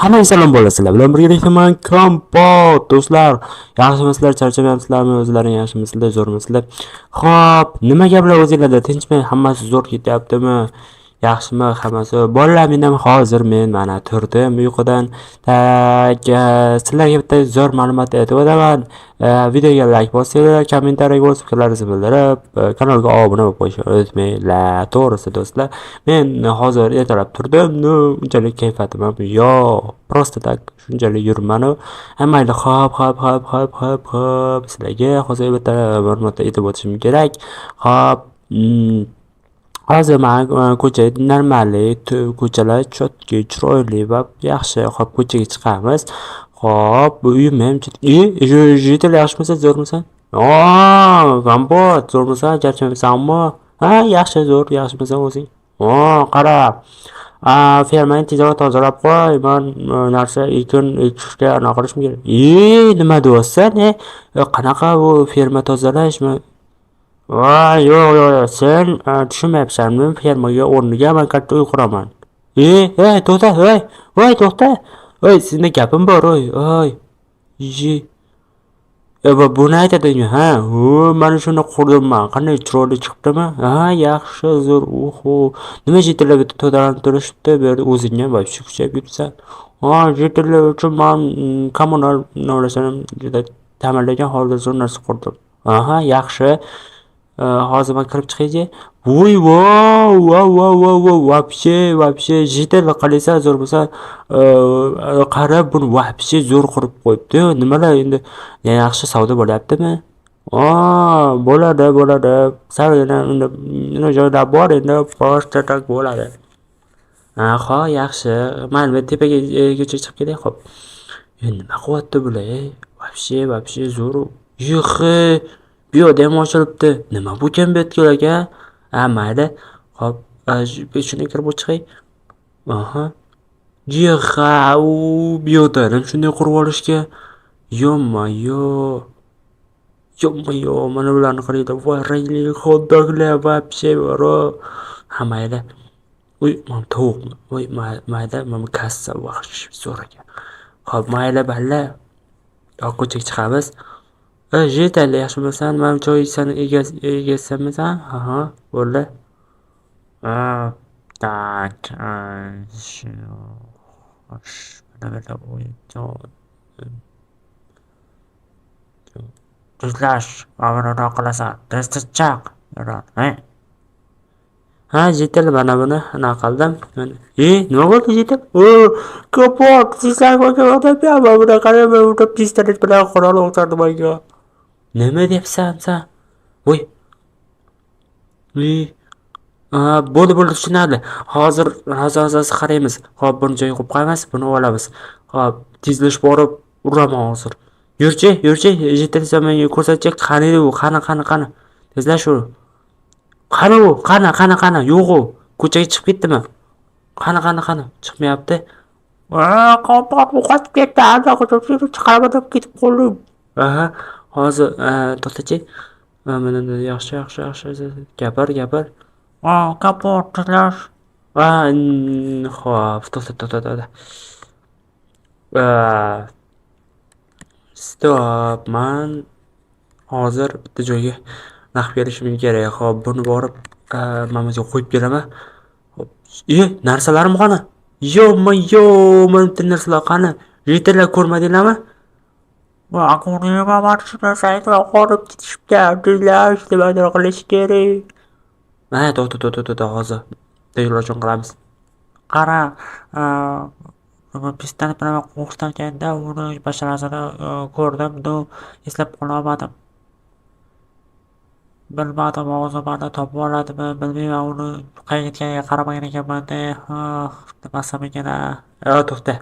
Hammaga salom bo'lasizlar. Bilan birgalikda men Kompot do'stlar. Yaxshimisizlar, charchamayapsizlarmi? O'zlaring yaxshimisizlar, zo'rmisizlar? Xo'p, nima gaplar o'zinglarda? Tinchmi? Hammasi zo'r ketyaptimi? Yaxshimi hammasi? Bolalar, men ham hozir mana turdim uyqudan. Sizlarga bitta zo'r ma'lumot aytib o'taman. Videoga like bosinglar, kommentariy bosib fikrlaringizni bildirib, kanalga obuna bo'lib qo'yishni unutmanglar. To'g'risi do'stlar, men hozir ertalab turdim, unchalik kayfiyatim ham yo'q. Просто так shunchalik yuribman-u. Mayli, xo'p. Sizlarga hozir bitta ma'lumot aytib o'tishim kerak. Xo'p, hozir men ko'cha normalniy, ko'chalar chotki, chiroyli va yaxshi. Xo'p, ko'chaga chiqamiz. Xo'p, bu uyim ham jitil yaxshimisiz, zo'rmisan? Kompot, zo'rmisan, charchamaysanmi? Ha, yaxshi, zo'r, yaxshimisan o'zing? Qara. Fermani tezroq tozalab qo'y. Men narsa ekishga anaqa qilishim kerak. Nima deyapsan? Qanaqa bu ferma tozalashmi? Yo'q. Sen tushunmayapsan. Men fermaga o'rniga men katta uy quraman. To'xta, to'xta. Senda gapim bor, Ji. Buni aytadingmi? Mana shuni qurdim. Qanday chiroyli chiqibdimi? Yaxshi, zo'r. Nima jitillar bitta to'dalanib turishibdi. Bu yerda o'zing ham voy kuchayib yuribsan. Jitillar uchun men kommunal nolasanim juda ta'mirlagan holda zo'r narsa qurdim. Yaxshi. Hozir men kirib chiqaychi. Вообще jitil qilsa zo'r bo'lsa, qarab buni вообще zo'r qurib qo'yibdi. Nimalar endi yaxshi savdo bo'lyaptimi? Bo'ladi. Sargina unda joylar bor, endi boshqa tak bo'ladi. Yaxshi. Mayli, men tepaga chiqib ketay, xo'p. Nima qilyapti bular? Вообще zo'r. Bu yerda ham ochilibdi. Nima bu kambetlar aka? Mayli. Xo'p, shuni kirib chiqay. Bu yerda ham shunday qurib olishga. Yo, mana bularni qaraydi. Voy, rangli xotdoglar вообще bor. Mayli. Mana tovuqmi? Mayli, mana kassa vahsh zo'r ekan. Xo'p, mayli, balla. Ko'chaga chiqamiz. Jital, yaxshimisan? Men choy sen egasisanmisan? Bo'ldi. Tak. Mana tuzlash, mana qilasan. Tezchaq. Jital, mana buni anaqa qildim. Nima bo'ldi jital? Kapot, sizlarga o'tib buni qarab, unda pistolet bilan qurol o'qtardi menga. Nima deyapsan sen? Bo'ldi, tushunadi. Hozir qaraymiz. Xo'p, buni joyiga qo'yib qo'yamiz, buni olamiz. Xo'p, tezlash borib uraman hozir. Yurchi, jitilsa menga ko'rsatchi. Qani u? Qani? Tezlash u. Qani u? Qani? Yo'q u. Ko'chaga chiqib ketdimi? Qani? Chiqmayapti. Kompot qochib ketdi. Chiqarib ketib qoldim. Hozir to'xtachi. Mana yaxshi. Gapir. Kapot tuzlash. Xo'p, to'xta. Stop. Men hozir bitta joyga naqd berishim kerak. Xo'p, buni borib mamasiga qo'yib beraman. Xo'p. Narsalarim qani? Mana bitta narsalar qani? Jitillar ko'rmadinglarmi? Ko'rmayman, mana shu narsani qolib ketishibdi. Tuzlash nima qilish kerak? To'xta, hozir tayyorlashni qilamiz. Qara, pistolet bilan qo'rqitganda uni basharasini ko'rdim, eslab qolmadim. Bilmadim, o'zimni topib oladimi, bilmayman. Uni qayerga ketganiga qaramagan ekanman. Nimasam ekan. To'xta.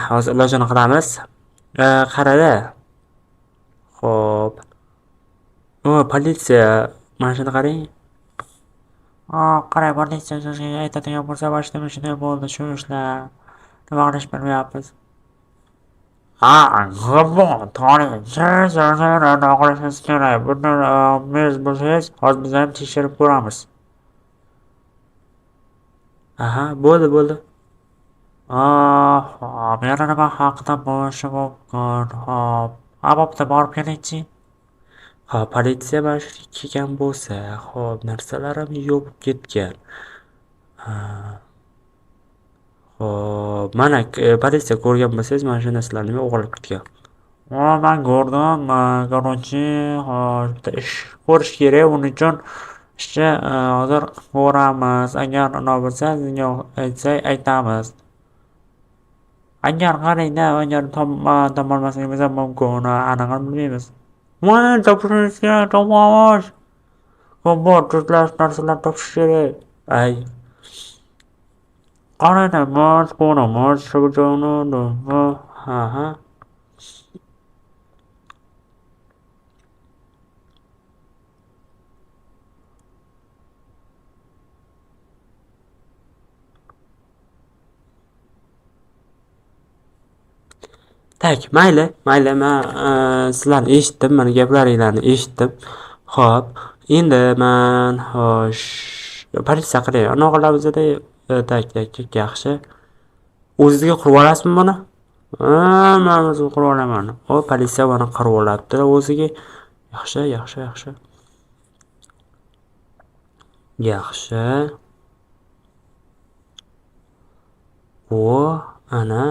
Hozir ilojini qilamiz. Qarada. Xo'p. Politsiya, mana shuni qarang. Qarang, politsiya aytadigan bo'lsa, boshida shunday bo'ldi, shu ishlar. Nima qilish bilmayapmiz. Qilishimiz kerak. Buni biz bo'lsangiz, hozir biz ham tekshirib ko'ramiz. Bo'ldi. hop, yana nima haqida bo'lishi mumkin? Hop, bo'pti, borib kelingchi. Hop, politsiya mana shu kelgan bo'lsa, hop, narsalarim yopib ketgan. Hop, mana politsiya ko'rgan bo'lsangiz, mana shu narsalarni o'g'irlab ketgan. Men ko'rdim. Короче, bitta ish ko'rish kerak. Uning uchun ishni hozir ko'ramiz. Agar unaqa bo'lsa, sizga aytsak aytamiz. Agar qarangda, agar topolmasangiz ham mumkin, uni aniqini bilmaymiz. Voy, topishga topamiz. Bor, turli narsalar topish kerak. Ay, qaraymiz, ko'ramiz, shu joyni. Ha. Tak, mayli, men sizlarni eshitdim, mana gaplaringlarni eshitdim. Xo'p, endi men xo'sh, politsiya qiling. Anaqa qilamiz-da, tak, yaxshi. O'zingizga qurib olasizmi buni? Men o'zim qurib olaman. O, politsiya buni qurib olibdi o'ziga. Yaxshi. O, ana.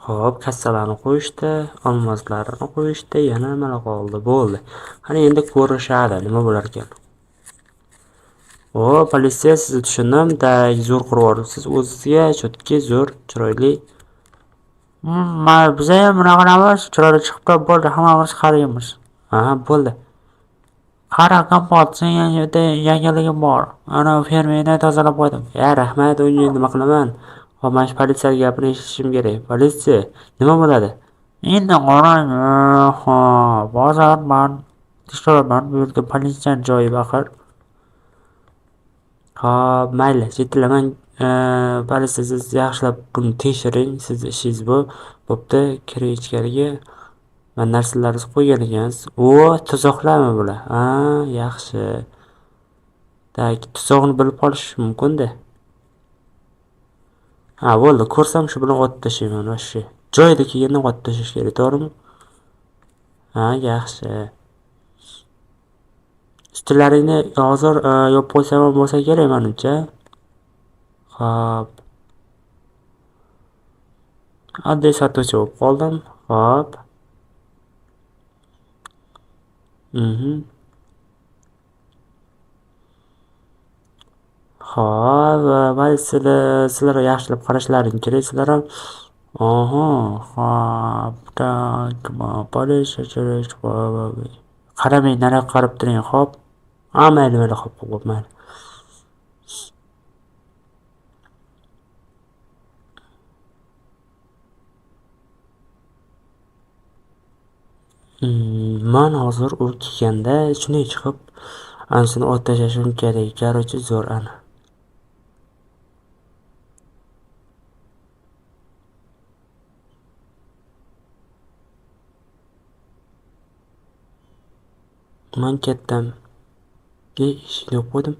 Xo'p, kassalarni qo'yishdi, olmoslarini qo'yishdi, yana nimalar qoldi? Bo'ldi. Qani endi ko'rishadi, nima bo'lar ekan. O, politsiya, sizni tushundim. Zo'r qurib olibsiz. O'zingizga chotki zo'r, chiroyli. Biz ham bunaqa qilamiz, chiroyli chiqibdi, bo'ldi, hammamiz qaraymiz. Bo'ldi. Qara, kompot, yangiligim bor. Ana fermeni tozalab qo'ydim. Rahmat, uni nima qilaman? Hop, mana shu politsiya gapini eshitishim kerak. Politsiya, nima bo'ladi? Endi qarang, hozir men tekshiryapman, bu yerda politsiya joyi axir. Hop, mayli, chetlaman. Politsiya, siz yaxshilab buni tekshiring, siz ishingiz bu. Bo'pti, kiring ichkariga. Men narsalaringizni qo'ygan ekansiz. O, tuzoqlarmi bular? Yaxshi. Tak, tuzoqni bilib qolish mumkin-da. Bo'ldi, ko'rsam shu bilan otib tashlayman, vashshi. Joyida kelganda otib tashlash kerak, to'g'rimi? Yaxshi. Ustilaringni hozir yopib qo'ysam ham bo'lsa kerak menimcha. Xo'p. Oddiy sotuvchi bo'lib qoldim. Xo'p. Xo'p, sizlar yaxshilab qarashlaring kerak, sizlar ham. Xo'p, politsiya qaramay, nariyoqqa qarab turing, xo'p. Mayli, xo'p, mayli. Men hozir u kelganda shunday chiqib, ansini otib tashlashim kerak. Короче, zo'r ana. Men ketdim. Ishni qo'ydim.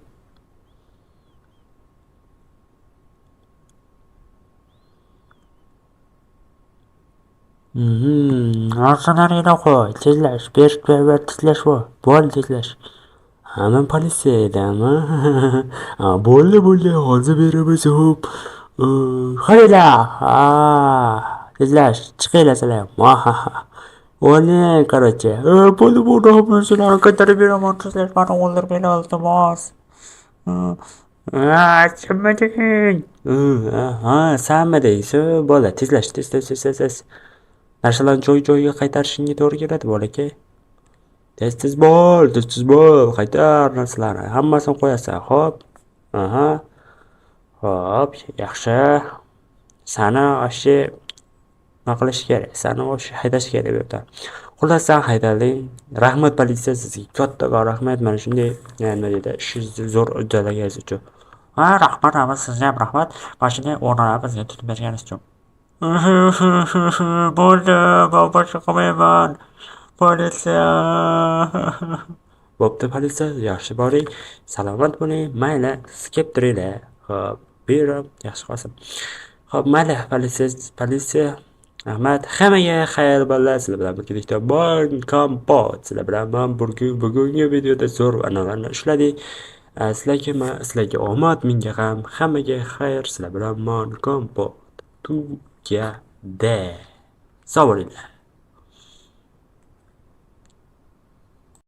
Narsalaringni qo'y, tezlash, ber, tezlash bor. Bo'ldi, tezlash. Men politsiya edim. Bo'ldi, hozir beramiz, hop. Qaranglar. Tezlash, chiqinglar sizlar ham. O'ni, короче. Bo'ldi, hammasini qaytarib beraman, tezlash, meni o'ldirmanglar, iltimos. Sanmading. Sanmading. Bo'ldi, tezlash, tez. Narsalarni joyiga qaytarishingga to'g'ri keladi, bolakay. Tez bo'l, qaytar narsalarni. Hammasini qo'yasan, xo'p. Xo'p, yaxshi. Sani oshi nima qilish kerak? Sani oshi haydash kerak bu yerdan. Xullas, sen haydading. Rahmat politsiya, sizga kattaga rahmat. Mana shunday, nima deydi, ishingizni zo'r uddalagansiz uchun. Rahmat, sizga ham rahmat. Mana shunday o'rnlarni bizga tutib berganingiz uchun. Bo'ldi, boshqa qilmayman. Politsiya. Bo'pti, politsiya, yaxshi boring. Salomat bo'ling. Mayli, siz kelib turinglar. Xo'p. buyurib yaxshi qolsin. Xo'p, mayli, politsiya. Rahmat. Hammaga xayr bolalar. Sizlar bilan birgalikda Bon Kompot. Sizlar bilan bugungi videoda zo'r an'analarni ushladik. Sizlarga omad, menga ham, hammaga xayr. Sizlar bilan Bon Kompot. Tugadi. Sog' bo'linglar.